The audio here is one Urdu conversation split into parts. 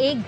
1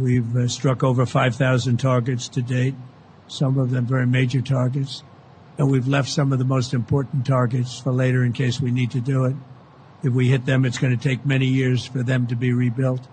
We've struck over 5,000 targets to date, some of them very major targets, and we've left some of the most important targets for later in case we need to do it. If we hit them, it's going to take many years for them to be rebuilt.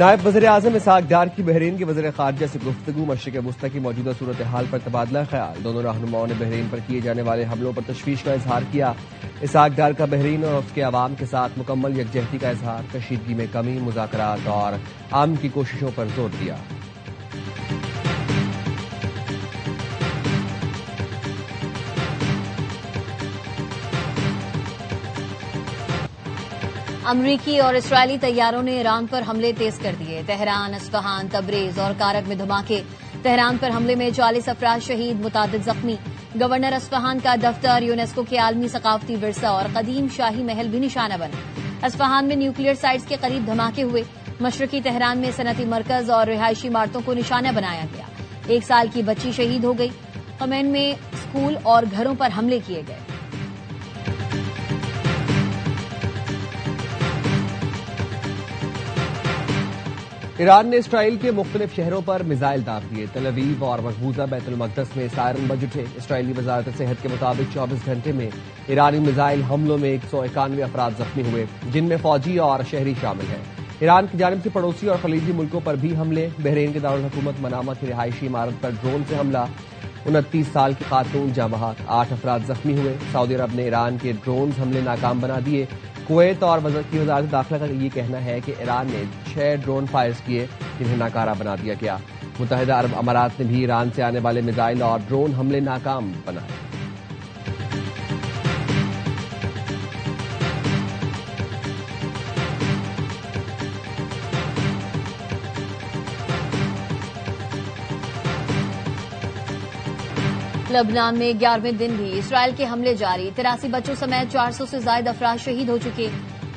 نائب وزیر اعظم اسحاق ڈار کی بحرین کے وزیر خارجہ سے گفتگو، مشرق وسطی کی موجودہ صورتحال پر تبادلہ خیال، دونوں رہنماؤں نے بحرین پر کیے جانے والے حملوں پر تشویش کا اظہار کیا۔ اسحاق ڈار کا بحرین اور اس کے عوام کے ساتھ مکمل یکجہتی کا اظہار، کشیدگی میں کمی، مذاکرات اور امن کی کوششوں پر زور دیا۔ امریکی اور اسرائیلی طیاروں نے ایران پر حملے تیز کر دیے، تہران، اصفہان، تبریز اور کارک میں دھماکے، تہران پر حملے میں 40 افراد شہید، متعدد زخمی، گورنر اصفہان کا دفتر، یونیسکو کے عالمی ثقافتی ورثہ اور قدیم شاہی محل بھی نشانہ بنا۔ اصفہان میں نیوکلیئر سائٹس کے قریب دھماکے ہوئے، مشرقی تہران میں صنعتی مرکز اور رہائشی عمارتوں کو نشانہ بنایا گیا، 1 سال کی بچی شہید ہو گئی، خمین میں اسکول اور گھروں پر حملے کیے گئے۔ ایران نے اسرائیل کے مختلف شہروں پر میزائل داغ دیے، تل ابیب اور مقبوضہ بیت المقدس میں سائرن بج اٹھے۔ اسرائیلی وزارت صحت کے مطابق 24 گھنٹے میں ایرانی میزائل حملوں میں 191 افراد زخمی ہوئے، جن میں فوجی اور شہری شامل ہیں۔ ایران کی جانب سے پڑوسی اور خلیجی ملکوں پر بھی حملے، بحرین کے دارالحکومت منامہ کی رہائشی عمارت پر ڈرون سے حملہ، 29 سال کی خاتون جاں بحق، 8 افراد زخمی ہوئے۔ سعودی عرب نے ایران کے ڈرونز حملے ناکام بنا دیے۔ کویت اور وزارت داخلہ کا یہ کہنا ہے کہ ایران نے 6 ڈرون فائرز کیے جنہیں ناکارہ بنا دیا گیا۔ متحدہ عرب امارات نے بھی ایران سے آنے والے میزائل اور ڈرون حملے ناکام بنائے۔ لبنان میں 11ویں دن بھی اسرائیل کے حملے جاری، 83 بچوں سمیت 400 سے زائد افراد شہید ہو چکے۔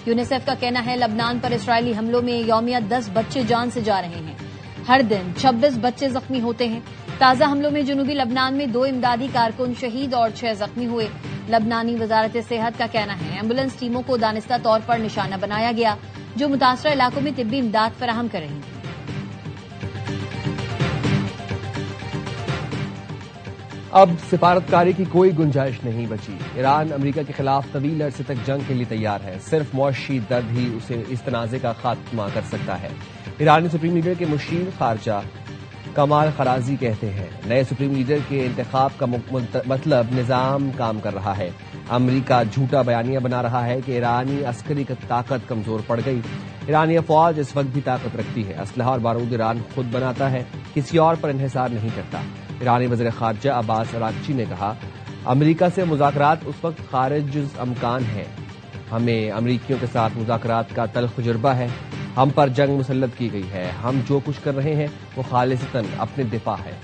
یونیسیف کا کہنا ہے لبنان پر اسرائیلی حملوں میں یومیہ 10 بچے جان سے جا رہے ہیں، ہر دن 26 بچے زخمی ہوتے ہیں۔ تازہ حملوں میں جنوبی لبنان میں 2 امدادی کارکن شہید اور 6 زخمی ہوئے۔ لبنانی وزارت صحت کا کہنا ہے ایمبولینس ٹیموں کو دانستہ طور پر نشانہ بنایا گیا جو متاثرہ علاقوں میں طبی امداد فراہم کر رہی ہیں۔ اب سفارتکاری کی کوئی گنجائش نہیں بچی، ایران امریکہ کے خلاف طویل عرصے تک جنگ کے لیے تیار ہے، صرف معاشی درد ہی اسے اس تنازع کا خاتمہ کر سکتا ہے۔ ایرانی سپریم لیڈر کے مشیر خارجہ کمال خرازی کہتے ہیں نئے سپریم لیڈر کے انتخاب کا مطلب نظام کام کر رہا ہے۔ امریکہ جھوٹا بیانیہ بنا رہا ہے کہ ایرانی عسکری طاقت کمزور پڑ گئی۔ ایرانی افواج اس وقت بھی طاقت رکھتی ہے، اسلحہ اور بارود ایران خود بناتا ہے، کسی اور پر انحصار نہیں کرتا۔ ایرانی وزیر خارجہ عباس اراغچی نے کہا امریکہ سے مذاکرات اس وقت خارج امکان ہے، ہمیں امریکیوں کے ساتھ مذاکرات کا تلخ تجربہ ہے، ہم پر جنگ مسلط کی گئی ہے، ہم جو کچھ کر رہے ہیں وہ خالصتاً اپنے دفاع ہے۔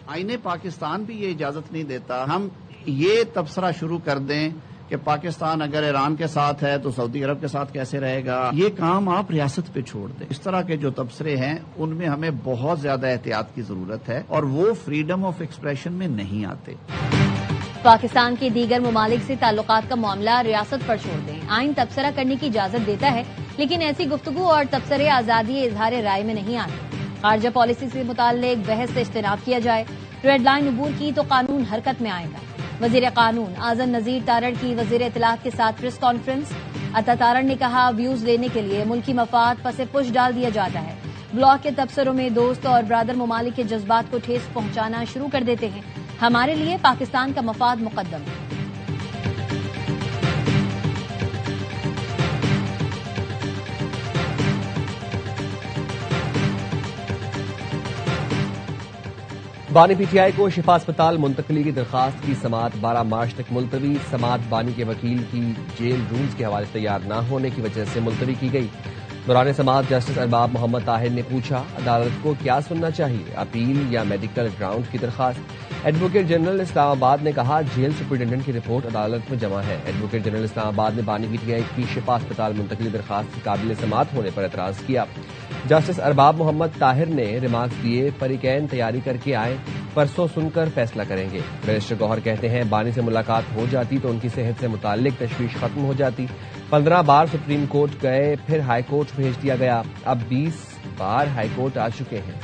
آئین پاکستان بھی یہ اجازت نہیں دیتا ہم یہ تبصرہ شروع کر دیں کہ پاکستان اگر ایران کے ساتھ ہے تو سعودی عرب کے ساتھ کیسے رہے گا۔ یہ کام آپ ریاست پہ چھوڑ دیں۔ اس طرح کے جو تبصرے ہیں ان میں ہمیں بہت زیادہ احتیاط کی ضرورت ہے اور وہ فریڈم آف ایکسپریشن میں نہیں آتے۔ پاکستان کے دیگر ممالک سے تعلقات کا معاملہ ریاست پر چھوڑ دیں، آئین تبصرہ کرنے کی اجازت دیتا ہے لیکن ایسی گفتگو اور تبصرے آزادی اظہار رائے میں نہیں آتے۔ خارجہ پالیسی سے متعلق بحث سے اجتناب کیا جائے، ریڈ لائن عبور کی تو قانون حرکت میں آئے گا۔ وزیر قانون اعظم نذیر تارڑ کی وزیر اطلاعات کے ساتھ پریس کانفرنس، عطا تارڑ نے کہا ویوز لینے کے لیے ملکی مفاد پس پش ڈال دیا جاتا ہے، بلاک کے تبصروں میں دوست اور برادر ممالک کے جذبات کو ٹھیس پہنچانا شروع کر دیتے ہیں، ہمارے لیے پاکستان کا مفاد مقدم ہے۔ بانی پی ٹی آئی کو شفا اسپتال منتقلی کی درخواست کی سماعت 12 مارچ تک ملتوی، سماعت بانی کے وکیل کی جیل رولز کے حوالے سے تیار نہ ہونے کی وجہ سے ملتوی کی گئی۔ دوران سماعت جسٹس ارباب محمد طاہر نے پوچھا عدالت کو کیا سننا چاہیے، اپیل یا میڈیکل گراؤنڈ کی درخواست۔ ایڈوکیٹ جنرل اسلام آباد نے کہا جیل سپرنٹینڈنٹ کی رپورٹ عدالت میں جمع ہے۔ ایڈوکیٹ جنرل اسلام آباد نے بانی پی ٹی آئی کی شفا اسپتال منتقلی درخواست کی قابل سماعت ہونے پر اعتراض کیا۔ جسٹس ارباب محمد طاہر نے ریمارکس دیے فریقین تیاری کر کے آئیں، پرسوں سن کر فیصلہ کریں گے۔ بیرسٹر گوہر کہتے ہیں بانی سے ملاقات ہو جاتی تو ان کی صحت سے متعلق تشویش ختم ہو جاتی۔ 15 بار سپریم کورٹ گئے، پھر ہائی کورٹ بھیج دیا گیا، اب 20 بار ہائی کورٹ آ چکے ہیں۔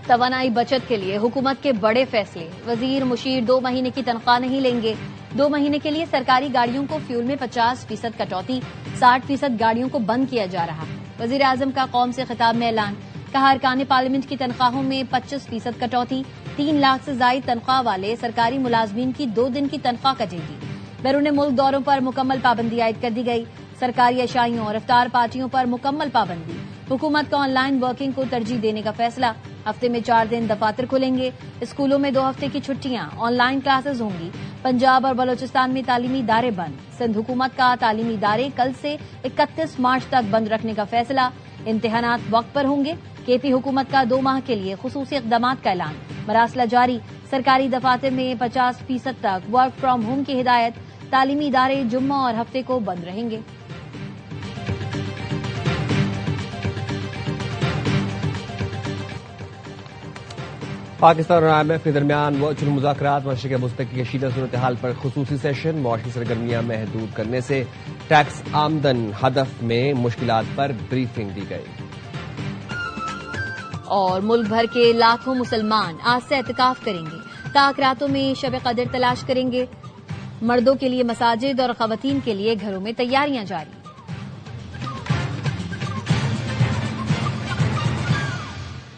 توانائی بچت کے لیے حکومت کے بڑے فیصلے، وزیر مشیر 2 مہینے کی تنخواہ نہیں لیں گے، 2 مہینے کے لیے سرکاری گاڑیوں کو فیول میں 50% کٹوتی، 60% گاڑیوں کو بند کیا جا رہا۔ وزیر اعظم کا قوم سے خطاب میں اعلان، کہا ارکان پارلیمنٹ کی تنخواہوں میں 25% کٹوتی، 3 لاکھ سے زائد تنخواہ والے سرکاری ملازمین کی 2 دن کی تنخواہ کٹے گی۔ بیرون ملک دوروں پر مکمل پابندی عائد کر دی گئی، سرکاری اشائیوں اور افطار پارٹیوں پر مکمل پابندی، حکومت کا آن لائن ورکنگ کو ترجیح دینے کا فیصلہ، ہفتے میں 4 دن دفاتر کھلیں گے، اسکولوں میں 2 ہفتے کی چھٹیاں، آن لائن کلاسز ہوں گی، پنجاب اور بلوچستان میں تعلیمی ادارے بند، سندھ حکومت کا تعلیمی ادارے کل سے 31 مارچ تک بند رکھنے کا فیصلہ، امتحانات وقت پر ہوں گے، کے پی حکومت کا 2 ماہ کے لیے خصوصی اقدامات کا اعلان، مراسلہ جاری، سرکاری دفاتر میں 50% تک ورک فرام ہوم کی ہدایت، تعلیمی ادارے جمعہ اور ہفتے کو بند رہیں گے۔ پاکستان اور IMF کے درمیان ورچوئل مذاکرات، مشرق وسطی کی کشیدہ صورتحال پر خصوصی سیشن، معاشی سرگرمیاں محدود کرنے سے ٹیکس آمدن ہدف میں مشکلات پر بریفنگ دی گئی۔ اور ملک بھر کے لاکھوں مسلمان آج سے اعتکاف کریں گے، تاک راتوں میں شب قدر تلاش کریں گے، مردوں کے لیے مساجد اور خواتین کے لیے گھروں میں تیاریاں جاری۔